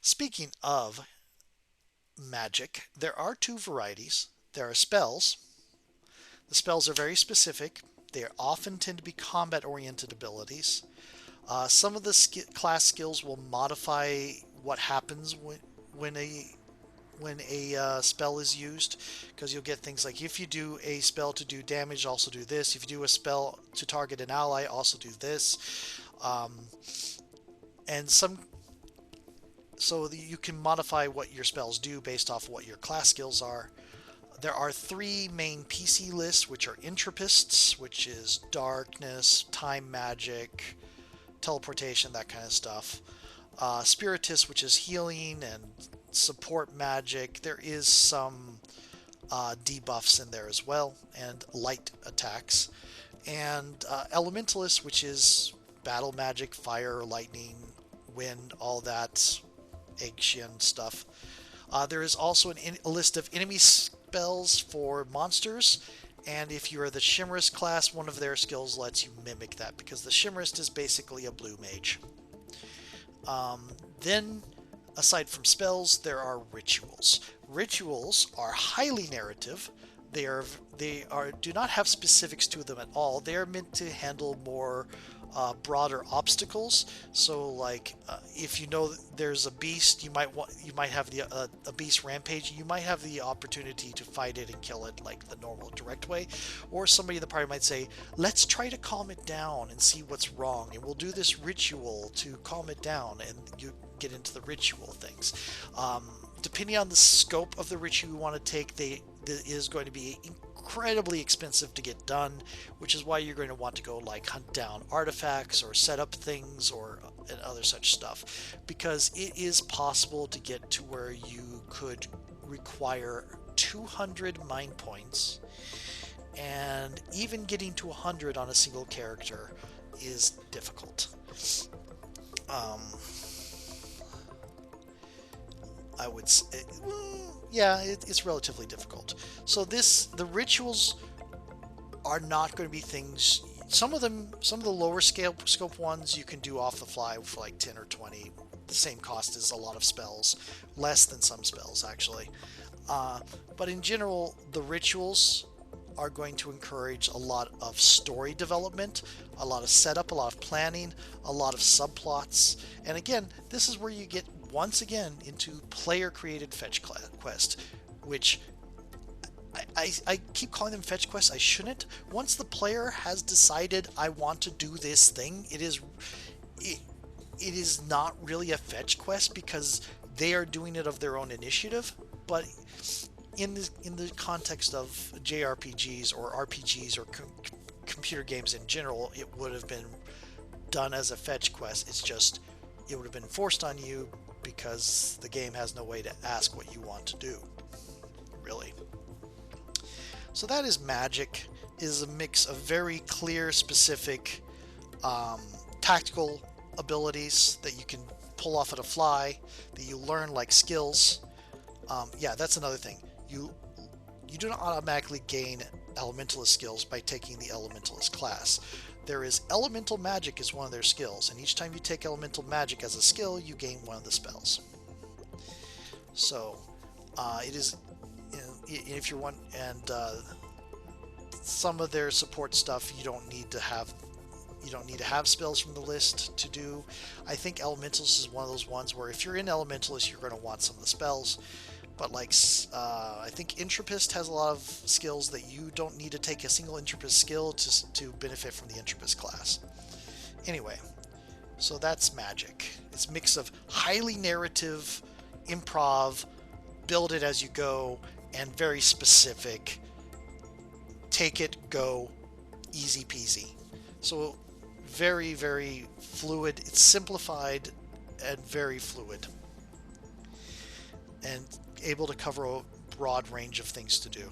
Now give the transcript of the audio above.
Speaking of magic, there are two varieties. There are spells. The spells are very specific. They often tend to be combat-oriented abilities. Some of the class skills will modify what happens when a spell is used, because you'll get things like if you do a spell to do damage, also do this. If you do a spell to target an ally, also do this. Um, and some so you can modify what your spells do based off what your class skills are. There are three main PC lists, which are Entropists, which is darkness, time magic, teleportation, that kind of stuff. Spiritists, which is healing and support magic. There is some debuffs in there as well, and light attacks. And Elementalists, which is battle magic, fire, lightning, wind, all that Aegean stuff. There is also a list of enemy spells for monsters, and if you are the Chimerist class, one of their skills lets you mimic that, because the Chimerist is basically a blue mage. Then, aside from spells, there are rituals. Rituals are highly narrative. They are do not have specifics to them at all. They are meant to handle more broader obstacles. So, like if you know there's a beast, you might have a beast rampage. You might have the opportunity to fight it and kill it like the normal direct way, or somebody in the party might say, "Let's try to calm it down and see what's wrong, and we'll do this ritual to calm it down." And you get into the ritual things. Depending on the scope of the ritual you want to take, is going to be incredibly expensive to get done, which is why you're going to want to go like hunt down artifacts or set up things or and other such stuff, because it is possible to get to where you could require 200 mind points, and even getting to 100 on a single character is difficult. Um, I would say, yeah, it's relatively difficult. So the rituals are not going to be things. Some of the lower scale scope ones you can do off the fly for like 10 or 20. The same cost as a lot of spells, less than some spells actually. But in general, the rituals are going to encourage a lot of story development, a lot of setup, a lot of planning, a lot of subplots. And again, this is where you get once again into player created fetch quest, which I keep calling them fetch quests. I shouldn't. Once the player has decided I want to do this thing, it, it is not really a fetch quest, because they are doing it of their own initiative. But in the context of JRPGs or RPGs or computer games in general, it would have been done as a fetch quest. It's just it would have been forced on you because the game has no way to ask what you want to do, really. So that is magic. It is a mix of very clear, specific, tactical abilities that you can pull off at a fly, that you learn like skills. Yeah, that's another thing. You do not automatically gain elementalist skills by taking the elementalist class. There is elemental magic is one of their skills, and each time you take elemental magic as a skill, you gain one of the spells. So it is, you know, if you're one, and some of their support stuff you don't need to have spells from the list to do. I think Elementalist is one of those ones where if you're in Elementalist, you're going to want some of the spells. But like, I think Entropist has a lot of skills that you don't need to take a single Entropist skill to benefit from the Entropist class. Anyway, so that's magic. It's a mix of highly narrative, improv, build it as you go, and very specific. Take it, go, easy peasy. So very, very fluid. It's simplified and very fluid, and able to cover a broad range of things to do.